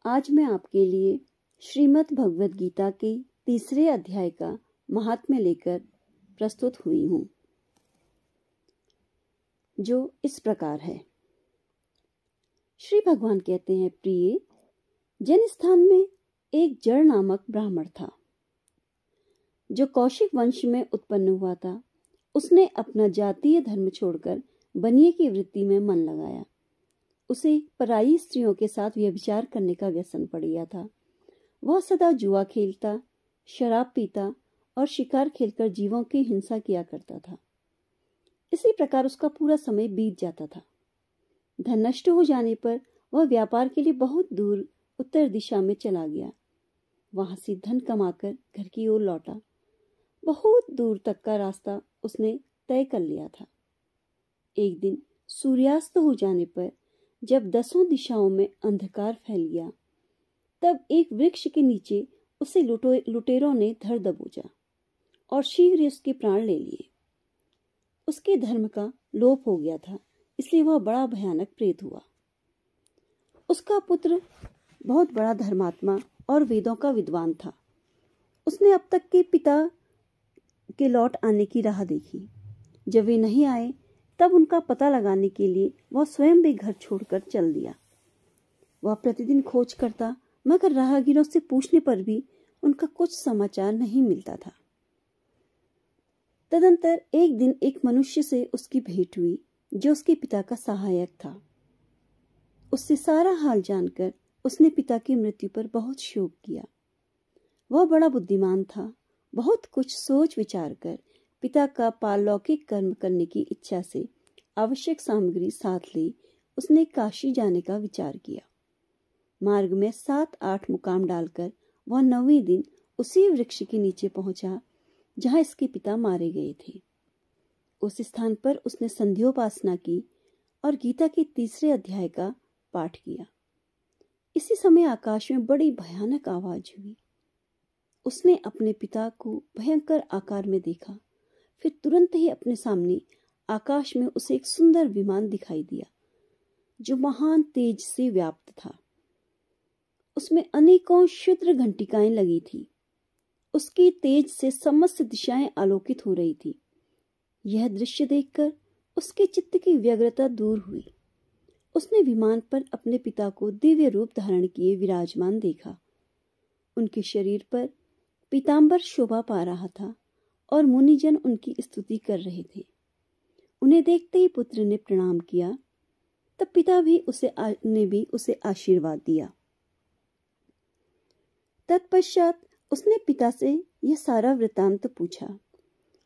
आज मैं आपके लिए श्रीमद् भगवद गीता के 3 अध्याय का महात्म्य लेकर प्रस्तुत हुई हूँ, जो इस प्रकार है। श्री भगवान कहते हैं, प्रिय जन स्थान में एक जड़ नामक ब्राह्मण था, जो कौशिक वंश में उत्पन्न हुआ था। उसने अपना जातीय धर्म छोड़कर बनिए की वृत्ति में मन लगाया। उसे पराई स्त्रियों के साथ व्यभिचार करने का व्यसन पड़ गया था। वह सदा जुआ खेलता, शराब पीता और शिकार खेलकर जीवों की हिंसा किया करता था। इसी प्रकार उसका पूरा समय बीत जाता था। धन नष्ट हो जाने पर वह व्यापार के लिए बहुत दूर उत्तर दिशा में चला गया। वहां से धन कमाकर घर की ओर लौटा। बहुत दूर तक का रास्ता उसने तय कर लिया था। एक दिन सूर्यास्त हो जाने पर जब 10 दिशाओं में अंधकार फैल गया, तब एक वृक्ष के नीचे उसे लुटेरों ने धर दबोचा और शीघ्र ही उसके प्राण ले लिए। उसके धर्म का लोप हो गया था, इसलिए वह बड़ा भयानक प्रेत हुआ। उसका पुत्र बहुत बड़ा धर्मात्मा और वेदों का विद्वान था। उसने अब तक के पिता के लौट आने की राह देखी। जब वे नहीं आए, तब उनका पता लगाने के लिए वह स्वयं भी घर छोड़कर चल दिया। वह प्रतिदिन खोज करता, मगर राहगीरों से पूछने पर भी उनका कुछ समाचार नहीं मिलता था। तदंतर एक दिन एक मनुष्य से उसकी भेंट हुई, जो उसके पिता का सहायक था। उससे सारा हाल जानकर उसने पिता की मृत्यु पर बहुत शोक किया। वह बड़ा बुद्धिमान था। बहुत कुछ सोच विचार कर पिता का पारलौकिक कर्म करने की इच्छा से आवश्यक सामग्री साथ ले उसने काशी जाने का विचार किया। मार्ग में 7-8 मुकाम डालकर वह 9वें दिन उसी वृक्ष के नीचे पहुंचा जहां इसके पिता मारे गए थे। उस स्थान पर उसने संध्योपासना की और गीता के 3 अध्याय का पाठ किया। इसी समय आकाश में बड़ी भयानक आवाज हुई। उसने अपने पिता को भयंकर आकार में देखा। फिर तुरंत ही अपने सामने आकाश में उसे एक सुंदर विमान दिखाई दिया, जो महान तेज से व्याप्त था। उसमें अनेकों क्षुद्र घंटिकाएं लगी थी। उसकी तेज से समस्त दिशाएं आलोकित हो रही थी। यह दृश्य देखकर उसके चित्त की व्यग्रता दूर हुई। उसने विमान पर अपने पिता को दिव्य रूप धारण किए विराजमान देखा। उनके शरीर पर पीतांबर शोभा पा रहा था और मुनिजन उनकी स्तुति कर रहे थे। उन्हें देखते ही पुत्र ने प्रणाम किया। तब पिता भी उसे आशीर्वाद दिया। तत्पश्चात उसने पिता से यह सारा वृतांत पूछा।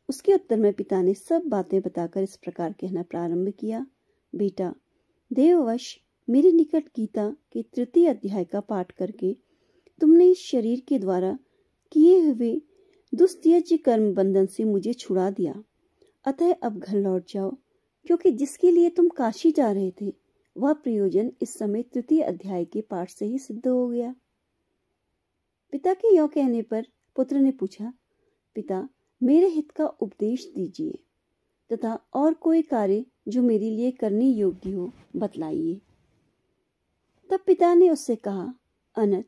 उसके उत्तर में पिता ने सब बातें बताकर इस प्रकार कहना प्रारंभ किया, बेटा, देववश मेरे निकट गीता के 3 अध्याय का पाठ करके तुमने इस शरीर के द्वारा किए हुए दुस्त्यज कर्म बंधन से मुझे छुड़ा दिया। अतः अब घर लौट जाओ, क्योंकि जिसके लिए तुम काशी जा रहे थे वह प्रयोजन इस समय 3 अध्याय के पाठ से ही सिद्ध हो गया। पिता के यों कहने पर पुत्र ने पूछा, पिता, मेरे हित का उपदेश दीजिए तथा और कोई कार्य जो मेरे लिए करने योग्य हो बतलाइए। तब पिता ने उससे कहा, अनंत,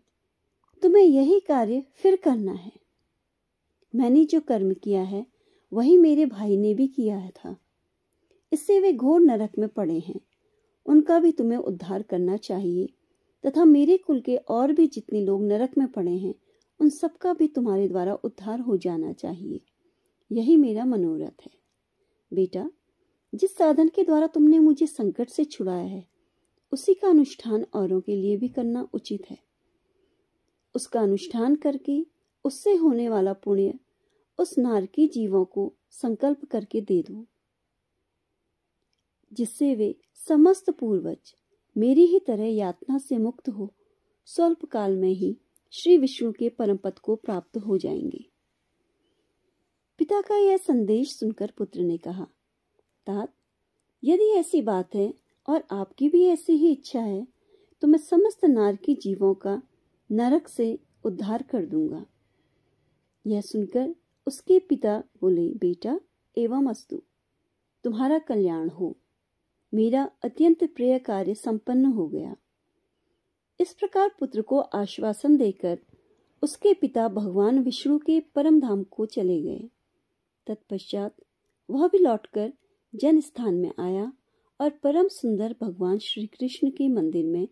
तुम्हें यही कार्य फिर करना है। मैंने जो कर्म किया है वही मेरे भाई ने भी किया था। इससे वे घोर नरक में पड़े हैं। उनका भी तुम्हें उद्धार करना चाहिए तथा मेरे कुल के और भी जितने लोग नरक में पड़े हैं उन सबका भी तुम्हारे द्वारा उद्धार हो जाना चाहिए। यही मेरा मनोरथ है। बेटा, जिस साधन के द्वारा तुमने मुझे संकट से छुड़ाया है उसी का अनुष्ठान औरों के लिए भी करना उचित है। उसका अनुष्ठान करके उससे होने वाला पुण्य उस नारकी जीवों को संकल्प करके दे दो, जिससे वे समस्त पूर्वज मेरी ही तरह यातना से मुक्त हो स्वल्प काल में ही श्री विष्णु के परम पद को प्राप्त हो जाएंगे। पिता का यह संदेश सुनकर पुत्र ने कहा, तात, यदि ऐसी बात है और आपकी भी ऐसी ही इच्छा है तो मैं समस्त नारकी जीवों का नरक से उद्धार कर दूंगा। यह सुनकर उसके पिता बोले, बेटा, एवं अस्तु, तुम्हारा कल्याण हो। मेरा अत्यंत प्रिय कार्य संपन्न हो गया। इस प्रकार पुत्र को आश्वासन देकर उसके पिता भगवान विष्णु के परम धाम को चले गए। तत्पश्चात वह भी लौटकर जन स्थान में आया और परम सुंदर भगवान श्री कृष्ण के मंदिर में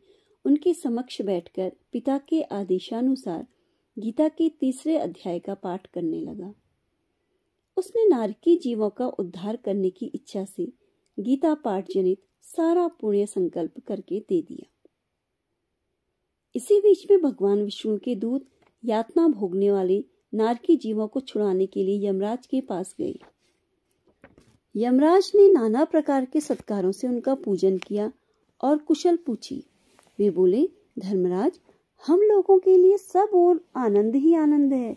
उनके समक्ष बैठकर पिता के आदेशानुसार गीता के 3 अध्याय का पाठ करने लगा। उसने नारकी जीवों का उद्धार करने की इच्छा से गीता पाठ जनित सारा पुण्य संकल्प करके दे दिया। इसी बीच में भगवान विष्णु के दूत यातना भोगने वाले नारकी जीवों को छुड़ाने के लिए यमराज के पास गए। यमराज ने नाना प्रकार के सत्कारों से उनका पूजन किया और कुशल पूछी। वे बोले, धर्मराज, हम लोगों के लिए सब और आनंद ही आनंद है।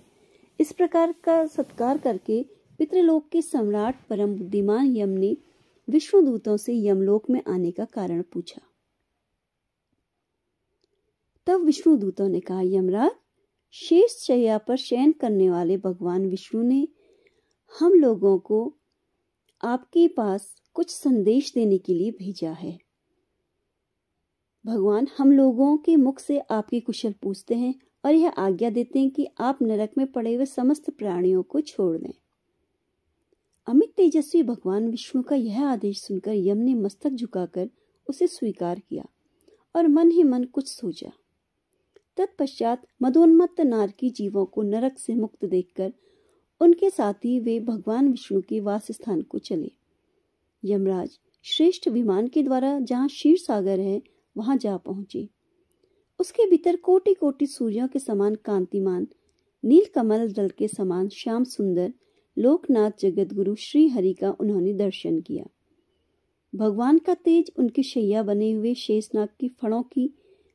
इस प्रकार का सत्कार करके पितृलोक के सम्राट परम बुद्धिमान यम ने विष्णु दूतों से यमलोक में आने का कारण पूछा। तब विष्णु दूतों ने कहा, यमराज, शेष शैया पर शयन करने वाले भगवान विष्णु ने हम लोगों को आपके पास कुछ संदेश देने के लिए भेजा है। भगवान हम लोगों के मुख से आपकी कुशल पूछते हैं और यह आज्ञा देते हैं कि आप नरक में पड़े हुए समस्त प्राणियों को छोड़ दें। अमित तेजस्वी भगवान विष्णु का यह आदेश सुनकर यम ने मस्तक झुकाकर उसे स्वीकार किया और मन ही मन कुछ सोचा। तत्पश्चात मदोन्मत्त नारकी जीवों को नरक से मुक्त देखकर उनके साथी वे भगवान विष्णु के वास स्थान को चले। यमराज श्रेष्ठ विमान के द्वारा जहाँ क्षीर सागर है वहां जा पहुंचे। उसके भीतर कोटि कोटि सूर्यों के समान कांतिमान, नील कमल दल के समान श्याम सुंदर लोकनाथ जगतगुरु श्री हरि का उन्होंने दर्शन किया। भगवान का तेज उनके शैया बने हुए शेषनाग की फणों की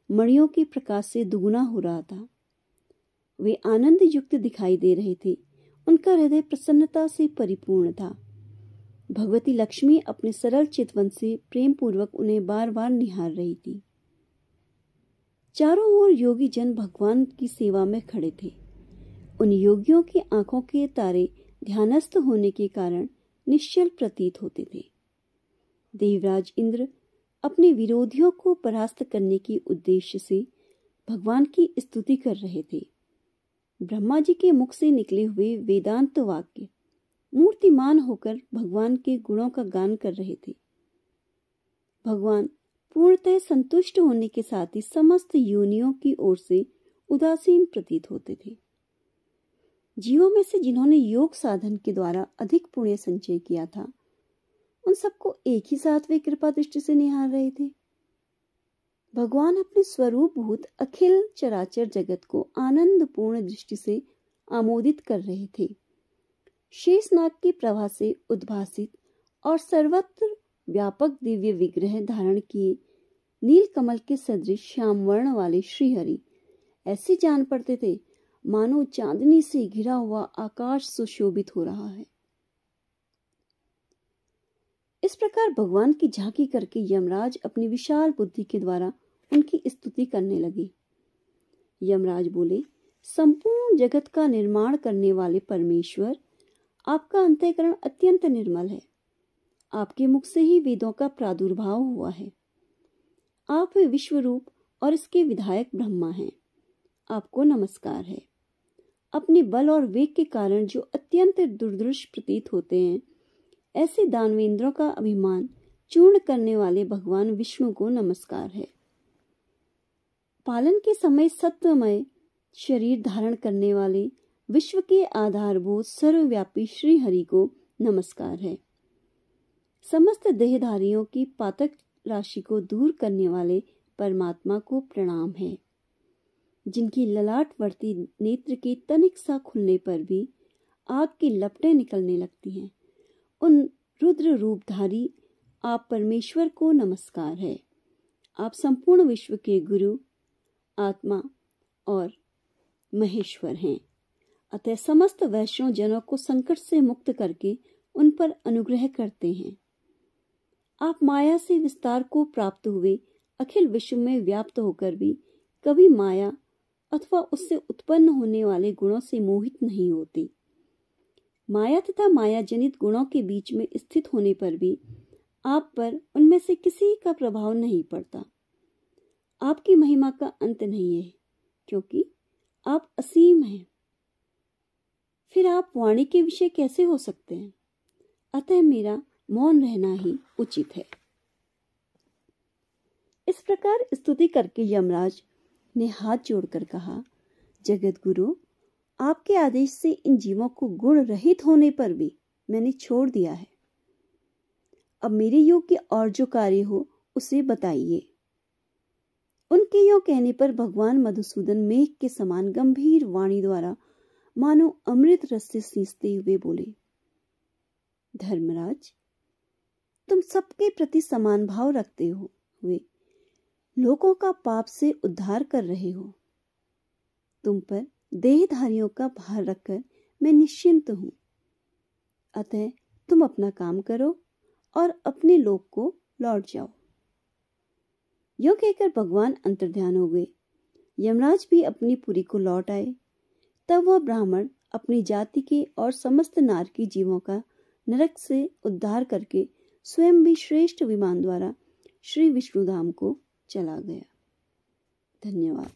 मणियों के प्रकाश से दुगुना हो रहा था। वे आनंद युक्त दिखाई दे रहे थे। उनका हृदय प्रसन्नता से परिपूर्ण था। भगवती लक्ष्मी अपने सरल चितवन से प्रेम पूर्वक उन्हें बार बार निहार रही थी। चारों ओर योगी जन भगवान की सेवा में खड़े थे। उन योगियों की आंखों के तारे ध्यानस्थ होने के कारण निश्चल प्रतीत होते थे। देवराज इंद्र अपने विरोधियों को परास्त करने के उद्देश्य से भगवान की स्तुति कर रहे थे। ब्रह्मा जी के मुख से निकले हुए वेदांत वाक्य मूर्तिमान होकर भगवान के गुणों का गान कर रहे थे। भगवान पूर्णतः संतुष्ट होने के साथ ही समस्त योनियों की ओर से उदासीन प्रतीत होते थे। जीवों में से जिन्होंने योग साधन के द्वारा अधिक पुण्य संचय किया था, उन सबको एक ही साथ वे कृपा दृष्टि से निहार रहे थे। भगवान अपने स्वरूप भूत अखिल चराचर जगत को आनंद पूर्ण दृष्टि से आमोदित कर रहे थे। शेषनाग की प्रभा से उद्भासित और सर्वत्र व्यापक दिव्य विग्रह धारण किए नील कमल के सदृश श्याम वर्ण वाले श्रीहरि ऐसे जान पड़ते थे मानो चांदनी से घिरा हुआ आकाश सुशोभित हो रहा है। इस प्रकार भगवान की झांकी करके यमराज अपनी विशाल बुद्धि के द्वारा उनकी स्तुति करने लगे। यमराज बोले, संपूर्ण जगत का निर्माण करने वाले परमेश्वर, आपका अंतःकरण अत्यंत निर्मल है। आपके मुख से ही वेदों का प्रादुर्भाव हुआ है। आप विश्व रूप और इसके विधायक ब्रह्मा हैं। आपको नमस्कार है। अपने बल और वेग के कारण जो अत्यंत दुर्दृश प्रतीत होते हैं, ऐसे दानवेंद्रों का अभिमान चूर्ण करने वाले भगवान विष्णु को नमस्कार है। पालन के समय सत्वमय शरीर धारण करने वाले विश्व के आधारभूत सर्वव्यापी श्री हरि को नमस्कार है। समस्त देहधारियों की पातक राशि को दूर करने वाले परमात्मा को प्रणाम है। जिनकी ललाटवर्ती नेत्र के तनिक सा खुलने पर भी आग की लपटें निकलने लगती हैं, उन रुद्र रूपधारी आप परमेश्वर को नमस्कार है। आप संपूर्ण विश्व के गुरु, आत्मा और महेश्वर हैं। अतः समस्त वैष्णव जनों को संकट से मुक्त करके उन पर अनुग्रह करते हैं। आप माया से विस्तार को प्राप्त हुए अखिल विश्व में व्याप्त होकर भी कभी माया अथवा उससे उत्पन्न होने वाले गुणों से मोहित नहीं होती। माया तथा माया जनित गुणों के बीच में स्थित होने पर भी आप पर उनमें से किसी का प्रभाव नहीं पड़ता। आपकी महिमा का अंत नहीं है, क्योंकि आप असीम हैं। फिर आप वाणी के विषय कैसे हो सकते हैं? अतः मेरा मौन रहना ही उचित है। इस प्रकार स्तुति करके यमराज ने हाथ जोड़कर कहा, जगत गुरु, आपके आदेश से इन जीवों को गुण रहित होने पर भी मैंने छोड़ दिया है। अब मेरे योग्य और जो कार्य हो उसे बताइए। उनके यो कहने पर भगवान मधुसूदन मेघ के समान गंभीर वाणी द्वारा मानो अमृत रस से सींचते हुए बोले, धर्मराज, तुम सबके प्रति समान भाव रखते हुए लोगों का पाप से उद्धार कर रहे हो। तुम पर देहधारियों का भार रखकर मैं निश्चिंत हूं। अतः तुम अपना काम करो और अपने लोक को लौट जाओ। यो कहकर भगवान अंतर्ध्यान हो गए। यमराज भी अपनी पुरी को लौट आए। तब वह ब्राह्मण अपनी जाति के और समस्त नारकी जीवों का नरक से उद्धार करके स्वयं भी श्रेष्ठ विमान द्वारा श्री विष्णुधाम को चला गया। धन्यवाद।